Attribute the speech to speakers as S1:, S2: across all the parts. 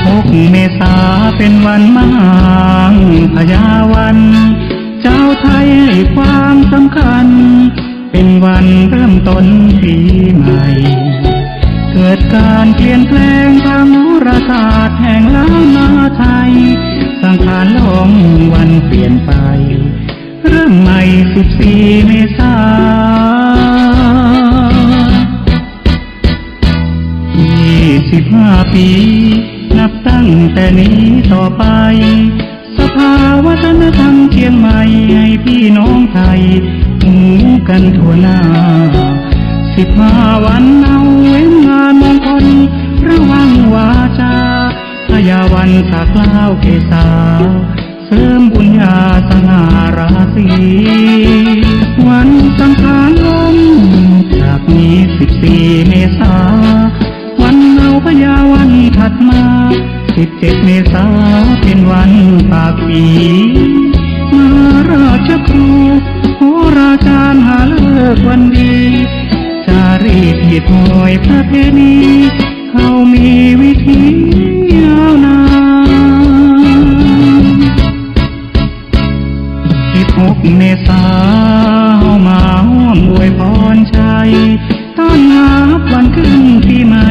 S1: 16 เมษาเป็นวันมหาพญาวันเจ้าไทยให้ความสำคัญเป็นวันเริ่มต้นปีใหม่เกิดการเปลี่ยนแปลงทางโหราศาสตร์แห่งล้านนาไทยสังขารโลกวันเปลี่ยนไปเริ่มใหม่14 เมษา25 ปีนับตั้งแต่นี้ต่อไปสภาวัฒนธรรมเชียงใหม่ให้พี่น้องไทยหูกันทั่วหน้า15 วันเอาเว้นงานมงคลระวังวาจาพญาวันสากล้าวเกษาเสริมบุญญาสง่าราศีวันสังขารลงจากนี้14 เมษาวันเอาพญาวันถัดมา17 เมษาเป็นวันปากปีมาราชครูโหราจารย์หาเลิกวันดีจารีตหิดหอยพระเพณีเขามีวิธียาวนาน16 เมษามาร่วมอวยพรชัยต้อนรับวันขึ้นปีใหม่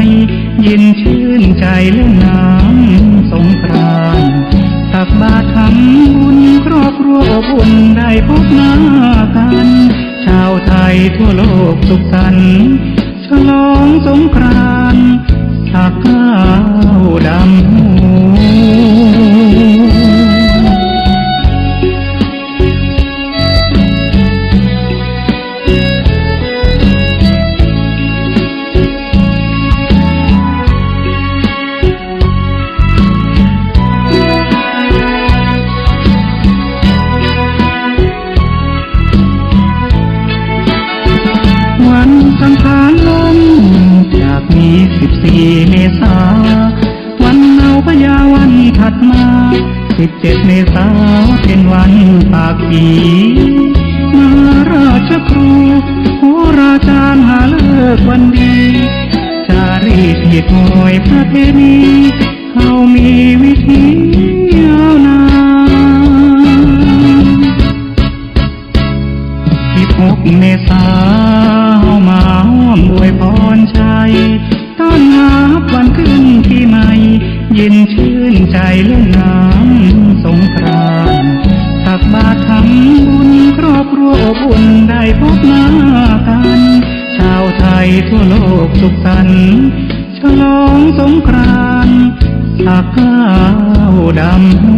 S1: ยินชื่นใจเล่นน้ำสงกรานต์ตักบาตรทำบุญครอบครัวอบอุ่นได้พบหน้ากันชาวไทยทั่วโลกสุขสันต์ฉลองสงกรานต์สักข้าวดำหูวันสังขารลงจากนี้14 เมษาวันเอาพญาวันถัดมา17 เมษาเป็นวันปากปีมาราชครูโหราจารย์หาเลิกวันดีจารีตหิดหอยพระเพณีเขามีวิธียาวนาน16 เมษามาร่วมอวยพรชัยต้อนรับวันขึ้นปีใหม่ยินชื่นใจเล่นน้ำสงกรานต์ตักบาตรทำบุญครอบครัวอบอุ่นได้พบหน้ากันชาวไทยทั่วโลกสุขสันต์ฉลองสงกรานต์สักข้าวดำหู